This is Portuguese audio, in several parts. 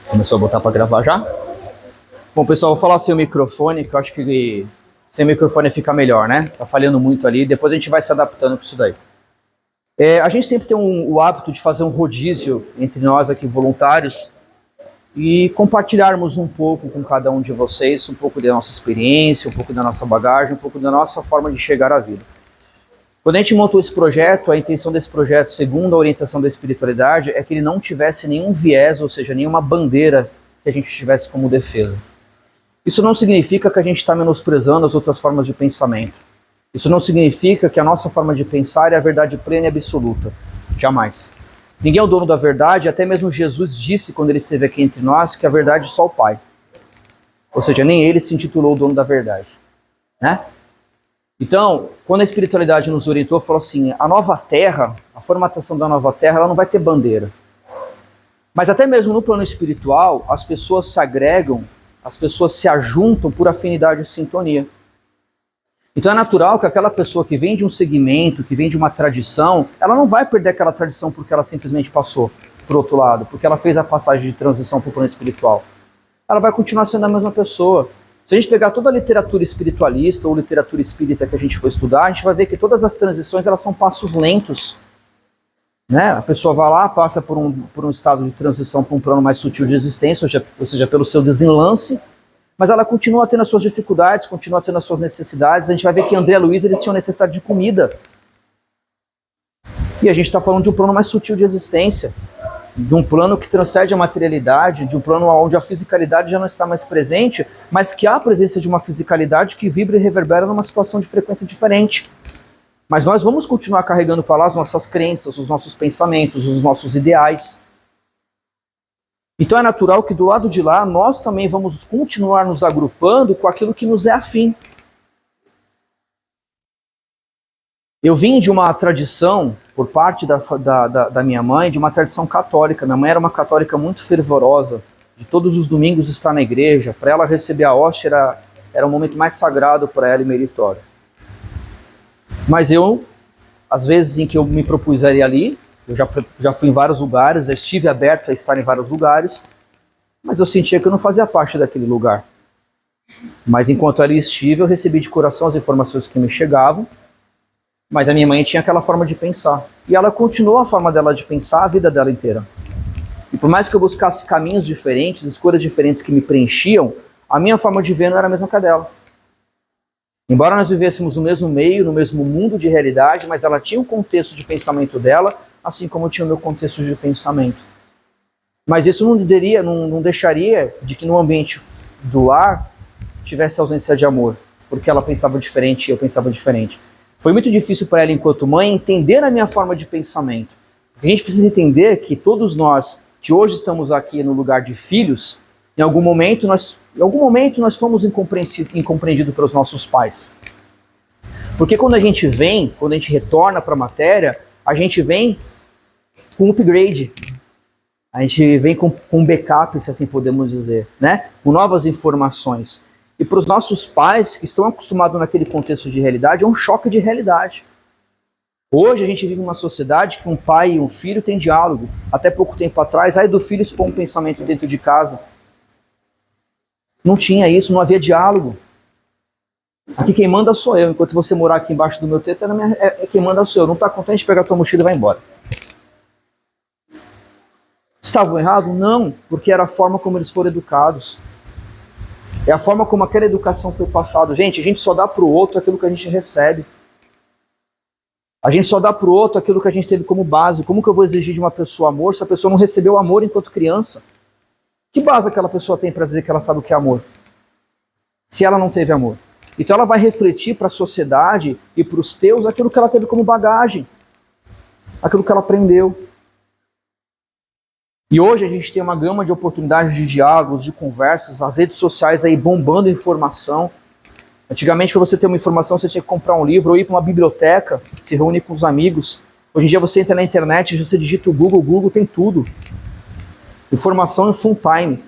Começou a botar para gravar já? Bom, pessoal, vou falar sem o microfone, que eu acho que sem o microfone fica melhor, né? Tá falhando muito ali, depois a gente vai se adaptando com isso daí. A gente sempre tem o hábito de fazer um rodízio entre nós aqui, voluntários, e compartilharmos um pouco com cada um de vocês, um pouco da nossa experiência, um pouco da nossa bagagem, um pouco da nossa forma de chegar à vida. Quando a gente montou esse projeto, a intenção desse projeto, segundo a orientação da espiritualidade, é que ele não tivesse nenhum viés, ou seja, nenhuma bandeira que a gente tivesse como defesa. Isso não significa que a gente está menosprezando as outras formas de pensamento. Isso não significa que a nossa forma de pensar é a verdade plena e absoluta. Jamais. Ninguém é o dono da verdade, até mesmo Jesus disse, quando ele esteve aqui entre nós, que a verdade é só o Pai. Ou seja, nem ele se intitulou o dono da verdade. Né? Então, quando a espiritualidade nos orientou, falou assim, a nova terra, a formatação da nova terra, ela não vai ter bandeira. Mas até mesmo no plano espiritual, as pessoas se agregam, as pessoas se ajuntam por afinidade e sintonia. Então é natural que aquela pessoa que vem de um segmento, que vem de uma tradição, ela não vai perder aquela tradição porque ela simplesmente passou para o outro lado, porque ela fez a passagem de transição para o plano espiritual. Ela vai continuar sendo a mesma pessoa. Se a gente pegar toda a literatura espiritualista ou literatura espírita que a gente for estudar, a gente vai ver que todas as transições elas são passos lentos. Né? A pessoa vai lá, passa por um estado de transição para um plano mais sutil de existência, ou seja, pelo seu desenlace, mas ela continua tendo as suas dificuldades, continua tendo as suas necessidades. A gente vai ver que André e Luiz eles tinham necessidade de comida. E a gente está falando de um plano mais sutil de existência, de um plano que transcende a materialidade, de um plano onde a fisicalidade já não está mais presente, mas que há a presença de uma fisicalidade que vibra e reverbera numa situação de frequência diferente. Mas nós vamos continuar carregando para lá as nossas crenças, os nossos pensamentos, os nossos ideais. Então é natural que do lado de lá nós também vamos continuar nos agrupando com aquilo que nos é afim. Eu vim de uma tradição, por parte da minha mãe, de uma tradição católica. Minha mãe era uma católica muito fervorosa, de todos os domingos estar na igreja. Para ela receber a hóstia era o momento mais sagrado para ela e meritório. Mas eu, às vezes em que eu me propus a ir ali, eu já fui em vários lugares, já estive aberto a estar em vários lugares, mas eu sentia que eu não fazia parte daquele lugar. Mas enquanto ali estive, eu recebi de coração as informações que me chegavam, mas a minha mãe tinha aquela forma de pensar. E ela continuou a forma dela de pensar a vida dela inteira. E por mais que eu buscasse caminhos diferentes, escolhas diferentes que me preenchiam, a minha forma de ver não era a mesma que a dela. Embora nós vivêssemos no mesmo meio, no mesmo mundo de realidade, mas ela tinha um contexto de pensamento dela, assim como eu tinha o meu contexto de pensamento. Mas isso não deixaria de que no ambiente do lar tivesse ausência de amor, porque ela pensava diferente e eu pensava diferente. Foi muito difícil para ela, enquanto mãe, entender a minha forma de pensamento. Porque a gente precisa entender que todos nós, que hoje estamos aqui no lugar de filhos, em algum momento nós fomos incompreendidos pelos nossos pais. Porque quando a gente retorna para a matéria, a gente vem com upgrade. A gente vem com backup, se assim podemos dizer, né? Com novas informações. E para os nossos pais, que estão acostumados naquele contexto de realidade, é um choque de realidade. Hoje a gente vive numa sociedade que um pai e um filho têm diálogo. Até pouco tempo atrás, aí do filho expor um pensamento dentro de casa. Não tinha isso, não havia diálogo. Aqui quem manda sou eu. Enquanto você morar aqui embaixo do meu teto, quem manda sou eu. Não está contente, pega a tua mochila e vai embora. Estavam errados? Não, porque era a forma como eles foram educados. É a forma como aquela educação foi passada. Gente, a gente só dá para o outro aquilo que a gente recebe. A gente só dá para o outro aquilo que a gente teve como base. Como que eu vou exigir de uma pessoa amor se a pessoa não recebeu amor enquanto criança? Que base aquela pessoa tem para dizer que ela sabe o que é amor? Se ela não teve amor. Então ela vai refletir para a sociedade e para os teus aquilo que ela teve como bagagem. Aquilo que ela aprendeu. E hoje a gente tem uma gama de oportunidades de diálogos, de conversas, as redes sociais aí bombando informação. Antigamente, para você ter uma informação, você tinha que comprar um livro ou ir para uma biblioteca, se reunir com os amigos. Hoje em dia você entra na internet, você digita o Google tem tudo. Informação em full time.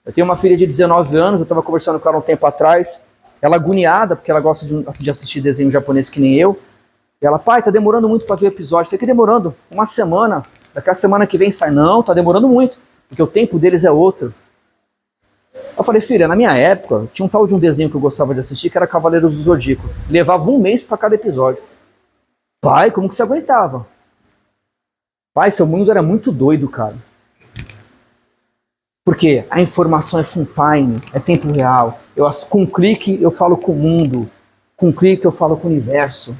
Eu tenho uma filha de 19 anos, eu estava conversando com ela um tempo atrás, ela agoniada, porque ela gosta de assistir desenho japonês que nem eu. E ela, pai, tá demorando muito para ver o episódio. Eu falei, que demorando? Uma semana. Daqui a semana que vem sai. Não, tá demorando muito, porque o tempo deles é outro. Eu falei, filha, na minha época, tinha um tal de um desenho que eu gostava de assistir, que era Cavaleiros do Zodíaco. Levava um mês para cada episódio. Pai, como que você aguentava? Pai, seu mundo era muito doido, cara. Porque a informação é full time, é tempo real. Com um clique eu falo com o mundo. Com um clique eu falo com o universo.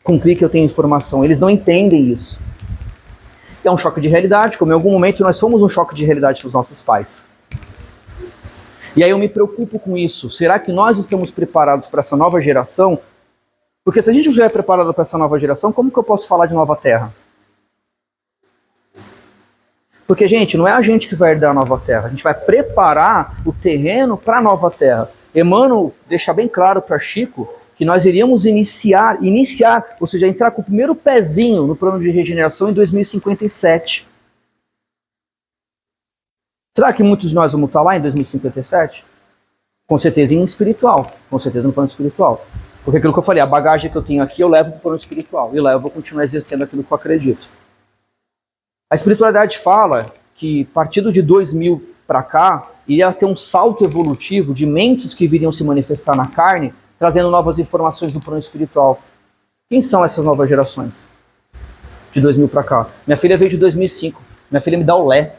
Com um clique eu tenho informação. Eles não entendem isso. É um choque de realidade, como em algum momento nós fomos um choque de realidade para os nossos pais. E aí eu me preocupo com isso. Será que nós estamos preparados para essa nova geração? Porque se a gente já é preparado para essa nova geração, como que eu posso falar de nova terra? Porque, gente, não é a gente que vai herdar a nova terra. A gente vai preparar o terreno para a nova terra. Emmanuel deixa bem claro para Chico que nós iríamos iniciar, ou seja, entrar com o primeiro pezinho no plano de regeneração em 2057. Será que muitos de nós vamos estar lá em 2057? Com certeza em espiritual, com certeza no plano espiritual. Porque aquilo que eu falei, a bagagem que eu tenho aqui eu levo para o plano espiritual. E lá eu vou continuar exercendo aquilo que eu acredito. A espiritualidade fala que, partindo de 2000 para cá, iria ter um salto evolutivo de mentes que viriam se manifestar na carne, trazendo novas informações do plano espiritual. Quem são essas novas gerações? De 2000 para cá. Minha filha veio de 2005. Minha filha me dá o lé.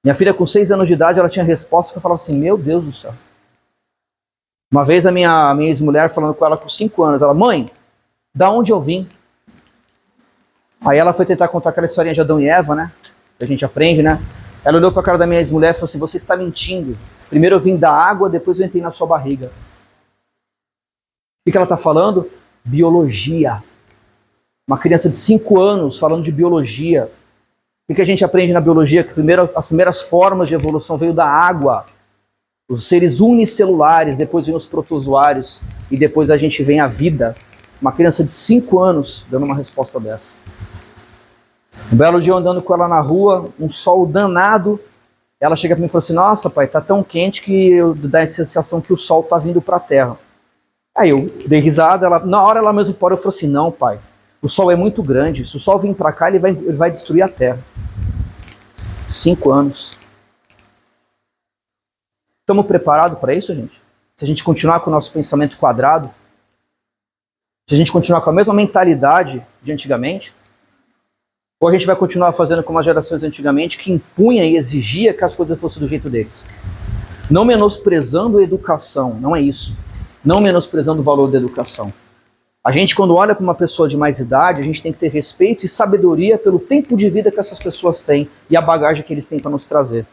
Minha filha, com 6 anos de idade, ela tinha resposta que eu falava assim, meu Deus do céu. Uma vez a minha ex-mulher falando com ela com 5 anos, ela, mãe, da onde eu vim? Aí ela foi tentar contar aquela historinha de Adão e Eva, né? Que a gente aprende, né? Ela olhou para a cara da minha ex-mulher e falou assim, você está mentindo. Primeiro eu vim da água, depois eu entrei na sua barriga. O que ela está falando? Biologia. Uma criança de 5 anos falando de biologia. O que a gente aprende na biologia? Que primeiro, as primeiras formas de evolução veio da água. Os seres unicelulares, depois vem os protozoários e depois a gente vem a vida. Uma criança de 5 anos dando uma resposta dessa. Um belo dia andando com ela na rua, um sol danado, ela chega para mim e fala assim, nossa pai, tá tão quente que dá a sensação que o sol tá vindo para a terra. Aí eu dei risada, na hora ela mesmo parou e falou assim, não pai, o sol é muito grande, se o sol vir para cá ele vai destruir a terra. 5 anos. Estamos preparados para isso, gente? Se a gente continuar com o nosso pensamento quadrado, se a gente continuar com a mesma mentalidade de antigamente, ou a gente vai continuar fazendo como as gerações antigamente, que impunha e exigia que as coisas fossem do jeito deles. Não menosprezando a educação, não é isso. Não menosprezando o valor da educação. A gente, quando olha para uma pessoa de mais idade, a gente tem que ter respeito e sabedoria pelo tempo de vida que essas pessoas têm e a bagagem que eles têm para nos trazer.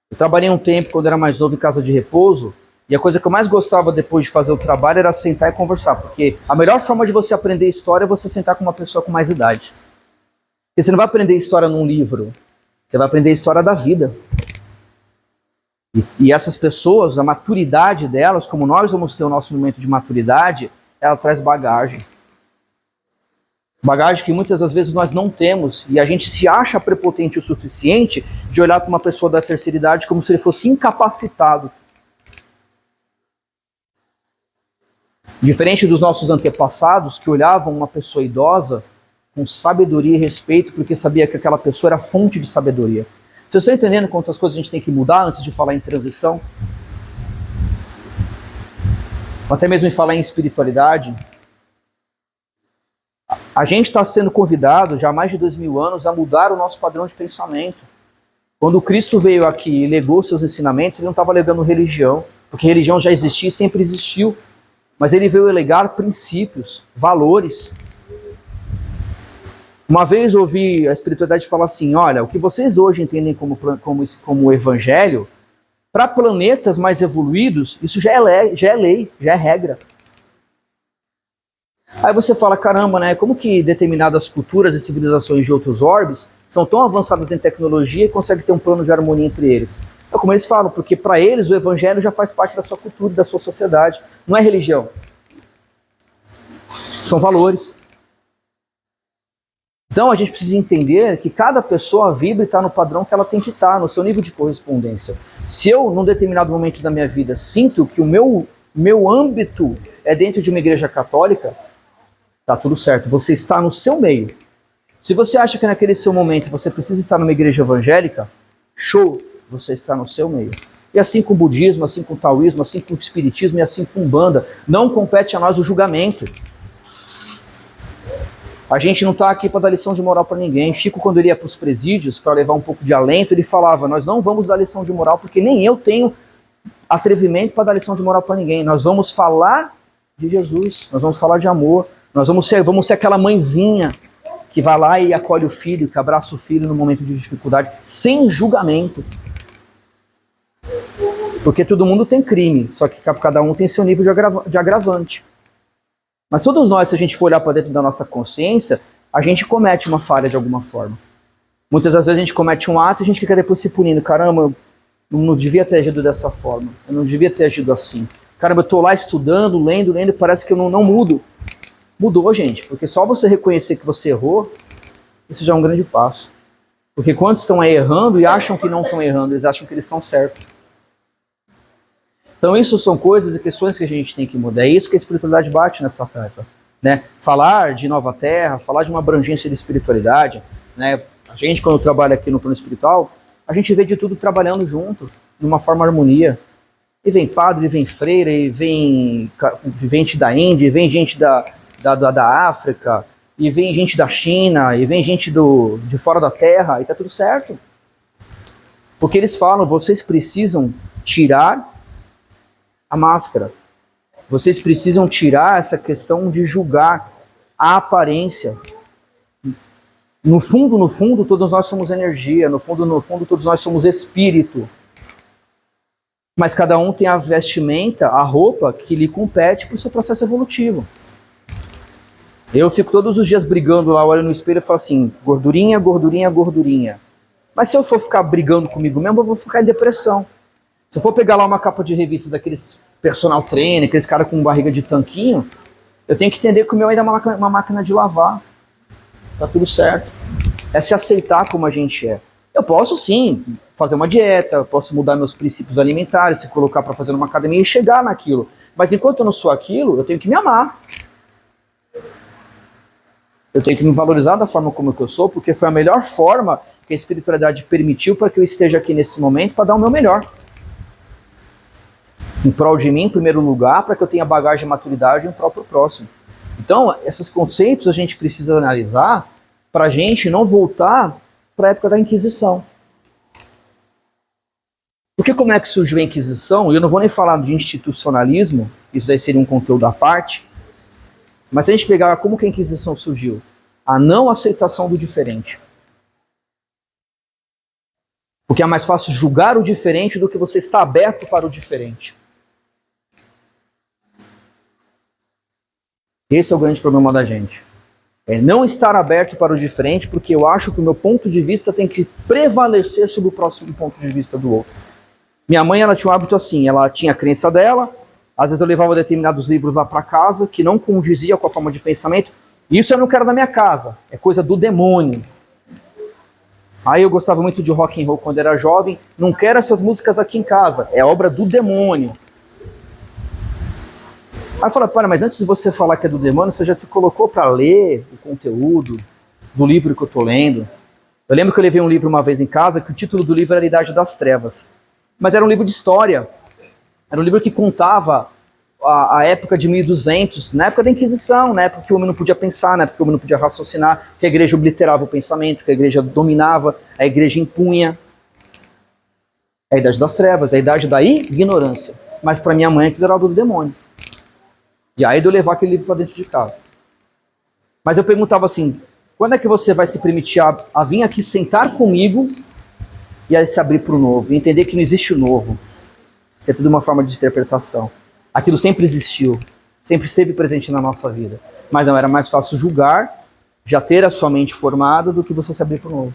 Eu trabalhei um tempo, quando era mais novo, em casa de repouso, e a coisa que eu mais gostava depois de fazer o trabalho era sentar e conversar, porque a melhor forma de você aprender história é você sentar com uma pessoa com mais idade. Porque você não vai aprender história num livro, você vai aprender história da vida. E essas pessoas, a maturidade delas, como nós vamos ter o nosso momento de maturidade, ela traz bagagem. Bagagem que muitas das vezes nós não temos, e a gente se acha prepotente o suficiente de olhar para uma pessoa da terceira idade como se ele fosse incapacitado. Diferente dos nossos antepassados, que olhavam uma pessoa idosa com sabedoria e respeito, porque sabia que aquela pessoa era fonte de sabedoria. Vocês estão entendendo quantas coisas a gente tem que mudar antes de falar em transição? Até mesmo em falar em espiritualidade. A gente está sendo convidado, já há mais de 2000 anos, a mudar o nosso padrão de pensamento. Quando o Cristo veio aqui e legou seus ensinamentos, ele não estava legando religião, porque religião já existia e sempre existiu. Mas ele veio legar princípios, valores. Uma vez ouvi a espiritualidade falar assim, olha, o que vocês hoje entendem como evangelho, para planetas mais evoluídos, isso já é lei, já é regra. Aí você fala, caramba, né? Como que determinadas culturas e civilizações de outros orbes são tão avançadas em tecnologia e conseguem ter um plano de harmonia entre eles? É como eles falam, porque para eles o evangelho já faz parte da sua cultura, da sua sociedade. Não é religião. São valores. Então a gente precisa entender que cada pessoa vibra e está no padrão que ela tem que estar, no seu nível de correspondência. Se eu, num determinado momento da minha vida, sinto que o meu âmbito é dentro de uma igreja católica, tá tudo certo, você está no seu meio. Se você acha que naquele seu momento você precisa estar numa igreja evangélica, show, você está no seu meio. E assim com o budismo, assim com o taoísmo, assim com o espiritismo e assim com Umbanda. Não compete a nós o julgamento. A gente não está aqui para dar lição de moral para ninguém. Chico, quando ele ia para os presídios, para levar um pouco de alento, ele falava, nós não vamos dar lição de moral, porque nem eu tenho atrevimento para dar lição de moral para ninguém. Nós vamos falar de Jesus, nós vamos falar de amor, nós vamos ser aquela mãezinha que vai lá e acolhe o filho, que abraça o filho no momento de dificuldade, sem julgamento. Porque todo mundo tem crime, só que cada um tem seu nível de agravante. Mas todos nós, se a gente for olhar para dentro da nossa consciência, a gente comete uma falha de alguma forma. Muitas das vezes a gente comete um ato e a gente fica depois se punindo. Caramba, eu não devia ter agido dessa forma, eu não devia ter agido assim. Caramba, eu estou lá estudando, lendo, parece que eu não mudo. Mudou, gente, porque só você reconhecer que você errou, isso já é um grande passo. Porque quantos estão aí errando e acham que não estão errando, eles acham que eles estão certos. Então isso são coisas e questões que a gente tem que mudar. É isso que a espiritualidade bate nessa tecla, né? Falar de nova terra, falar de uma abrangência de espiritualidade, né? A gente, quando trabalha aqui no plano espiritual, a gente vê de tudo trabalhando junto, de uma forma harmonia. E vem padre, e vem freira, e vem gente da Índia, e vem gente da África, e vem gente da China, e vem gente de fora da terra, e tá tudo certo. Porque eles falam, vocês precisam tirar a máscara. Vocês precisam tirar essa questão de julgar a aparência. No fundo, todos nós somos energia. No fundo, todos nós somos espírito. Mas cada um tem a vestimenta, a roupa que lhe compete para o seu processo evolutivo. Eu fico todos os dias brigando lá, olho no espelho e falo assim, gordurinha, gordurinha, gordurinha. Mas se eu for ficar brigando comigo mesmo, eu vou ficar em depressão. Se eu for pegar lá uma capa de revista daqueles personal trainer, aqueles caras com barriga de tanquinho, eu tenho que entender que o meu ainda é uma máquina de lavar. Tá tudo certo. É se aceitar como a gente é. Eu posso sim fazer uma dieta, eu posso mudar meus princípios alimentares, se colocar para fazer uma academia e chegar naquilo. Mas enquanto eu não sou aquilo, eu tenho que me amar. Eu tenho que me valorizar da forma como eu sou, porque foi a melhor forma que a espiritualidade permitiu para que eu esteja aqui nesse momento para dar o meu melhor. Em prol de mim, em primeiro lugar, para que eu tenha bagagem e maturidade em prol pro próximo. Então, esses conceitos a gente precisa analisar para a gente não voltar para a época da Inquisição. Porque como é que surgiu a Inquisição? E eu não vou nem falar de institucionalismo, isso daí seria um conteúdo à parte, mas se a gente pegar como que a Inquisição surgiu? A não aceitação do diferente. Porque é mais fácil julgar o diferente do que você estar aberto para o diferente. Esse é o grande problema da gente. É não estar aberto para o diferente, porque eu acho que o meu ponto de vista tem que prevalecer sobre o próximo ponto de vista do outro. Minha mãe, ela tinha um hábito assim, ela tinha a crença dela, às vezes eu levava determinados livros lá para casa, que não condizia com a forma de pensamento. Isso eu não quero na minha casa, é coisa do demônio. Aí eu gostava muito de rock and roll quando era jovem, não quero essas músicas aqui em casa, é obra do demônio. Aí fala, para, mas antes de você falar que é do demônio, você já se colocou para ler o conteúdo do livro que eu estou lendo? Eu lembro que eu levei um livro uma vez em casa, que o título do livro era A Idade das Trevas. Mas era um livro de história. Era um livro que contava a época de 1200, na época da Inquisição, na época que o homem não podia pensar, na época que o homem não podia raciocinar, que a igreja obliterava o pensamento, que a igreja dominava, a igreja impunha. É a Idade das Trevas, é a idade da ignorância. Mas para minha mãe aquilo era algo do demônio. E aí de eu levar aquele livro para dentro de casa. Mas eu perguntava assim, quando é que você vai se permitir a vir aqui sentar comigo e a se abrir para o novo? E entender que não existe o novo. Que é tudo uma forma de interpretação. Aquilo sempre existiu. Sempre esteve presente na nossa vida. Mas não, era mais fácil julgar, já ter a sua mente formada, do que você se abrir para o novo.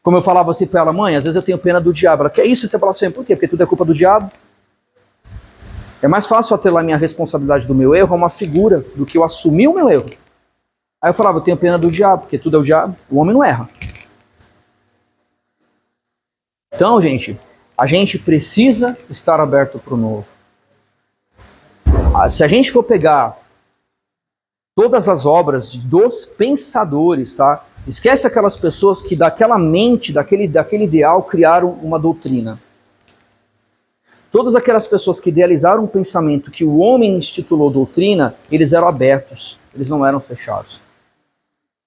Como eu falava assim para ela, mãe, às vezes eu tenho pena do diabo. Ela, que é isso? Você fala assim, por quê? Porque tudo é culpa do diabo. É mais fácil atrelar minha responsabilidade do meu erro a uma figura do que eu assumir o meu erro. Aí eu falava, eu tenho pena do diabo, porque tudo é o diabo, o homem não erra. Então, gente, a gente precisa estar aberto para o novo. Se a gente for pegar todas as obras dos pensadores, tá? Esquece aquelas pessoas que daquela mente, daquele ideal, criaram uma doutrina. Todas aquelas pessoas que idealizaram um pensamento que o homem instituiu doutrina, eles eram abertos, eles não eram fechados.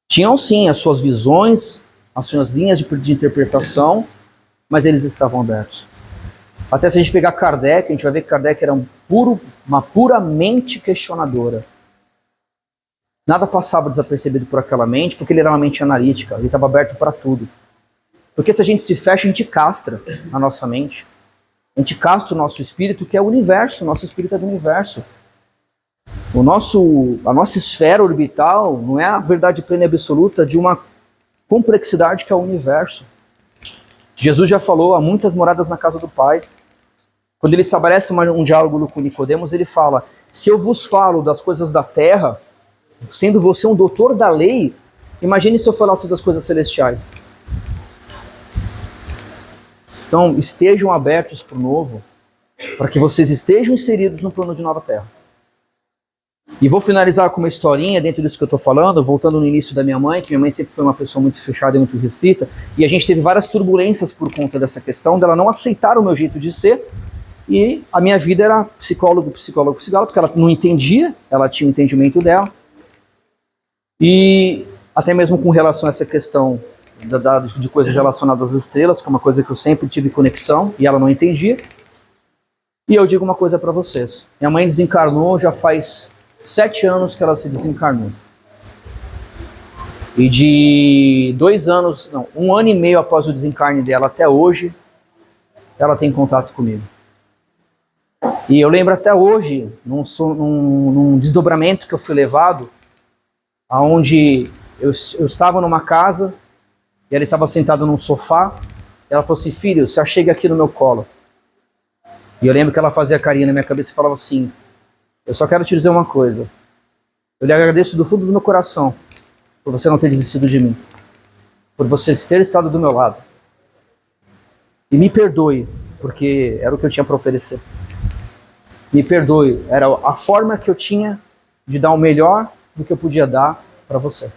Tinham sim as suas visões, as suas linhas de interpretação, mas eles estavam abertos. Até se a gente pegar Kardec, a gente vai ver que Kardec era uma pura mente questionadora. Nada passava desapercebido por aquela mente, porque ele era uma mente analítica, ele estava aberto para tudo. Porque se a gente se fecha, a gente castra a nossa mente. A gente castra o nosso espírito, que é o universo, o nosso espírito é do universo. A nossa esfera orbital não é a verdade plena e absoluta de uma complexidade que é o universo. Jesus já falou, há muitas moradas na casa do Pai. Quando ele estabelece um diálogo com Nicodemos, ele fala, se eu vos falo das coisas da terra, sendo você um doutor da lei, imagine se eu falasse das coisas celestiais. Então, estejam abertos para o novo, para que vocês estejam inseridos no plano de nova terra. E vou finalizar com uma historinha dentro disso que eu estou falando, voltando no início da minha mãe, que minha mãe sempre foi uma pessoa muito fechada e muito restrita, e a gente teve várias turbulências por conta dessa questão, dela não aceitar o meu jeito de ser, e a minha vida era psicólogo, porque ela não entendia, ela tinha o entendimento dela, e até mesmo com relação a essa questão de coisas relacionadas às estrelas, que é uma coisa que eu sempre tive conexão, e ela não entendia. E eu digo uma coisa para vocês, minha mãe desencarnou já faz 7 anos que ela se desencarnou. E de 1 ano e meio após o desencarne dela até hoje, ela tem contato comigo. E eu lembro até hoje, num desdobramento que eu fui levado, onde eu estava numa casa, e ela estava sentada num sofá, e ela falou assim, filho, você chega aqui no meu colo. E eu lembro que ela fazia carinho na minha cabeça e falava assim, eu só quero te dizer uma coisa, eu lhe agradeço do fundo do meu coração, por você não ter desistido de mim, por você ter estado do meu lado. E me perdoe, porque era o que eu tinha para oferecer. Me perdoe, era a forma que eu tinha de dar o melhor do que eu podia dar para você.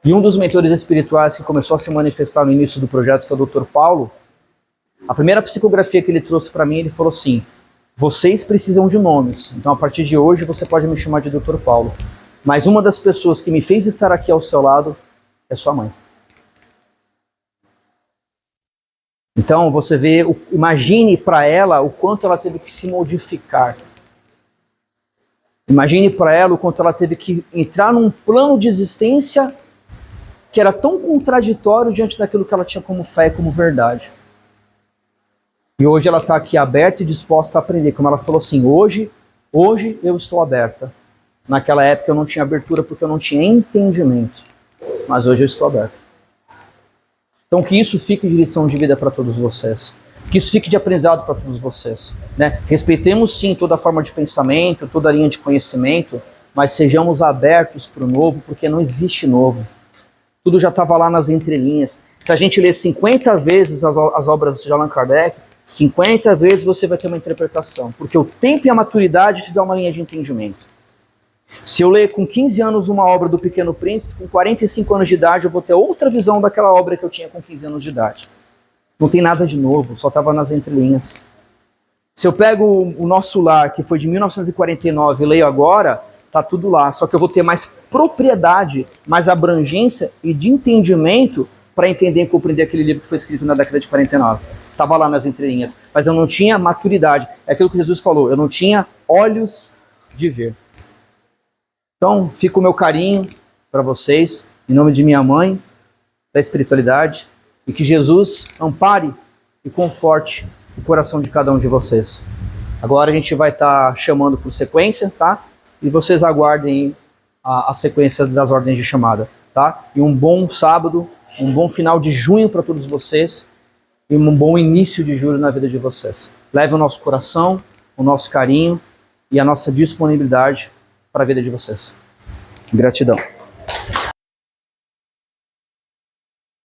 E um dos mentores espirituais que começou a se manifestar no início do projeto, que é o Dr. Paulo, a primeira psicografia que ele trouxe para mim, ele falou assim, vocês precisam de nomes, então a partir de hoje você pode me chamar de Dr. Paulo, mas uma das pessoas que me fez estar aqui ao seu lado é sua mãe. Então você vê, imagine para ela o quanto ela teve que se modificar. Imagine para ela o quanto ela teve que entrar num plano de existência que era tão contraditório diante daquilo que ela tinha como fé e como verdade. E hoje ela está aqui aberta e disposta a aprender. Como ela falou assim, hoje eu estou aberta. Naquela época eu não tinha abertura porque eu não tinha entendimento. Mas hoje eu estou aberta. Então que isso fique de lição de vida para todos vocês. Que isso fique de aprendizado para todos vocês. Né? Respeitemos sim toda forma de pensamento, toda linha de conhecimento, mas sejamos abertos para o novo, porque não existe novo. Tudo já estava lá nas entrelinhas. Se a gente ler 50 vezes as obras de Allan Kardec, 50 vezes você vai ter uma interpretação, porque o tempo e a maturidade te dão uma linha de entendimento. Se eu ler com 15 anos uma obra do Pequeno Príncipe, com 45 anos de idade eu vou ter outra visão daquela obra que eu tinha com 15 anos de idade. Não tem nada de novo, só estava nas entrelinhas. Se eu pego o Nosso Lar, que foi de 1949, e leio agora, tá tudo lá, só que eu vou ter mais propriedade, mais abrangência e de entendimento para entender e compreender aquele livro que foi escrito na década de 49. Estava lá nas entrelinhas, mas eu não tinha maturidade. É aquilo que Jesus falou, eu não tinha olhos de ver. Então, fica o meu carinho para vocês, em nome de minha mãe, da espiritualidade, e que Jesus ampare e conforte o coração de cada um de vocês. Agora a gente vai estar chamando por sequência, tá? E vocês aguardem a sequência das ordens de chamada, tá? E um bom sábado, um bom final de junho para todos vocês e um bom início de julho na vida de vocês. Leve o nosso coração, o nosso carinho e a nossa disponibilidade para a vida de vocês. Gratidão.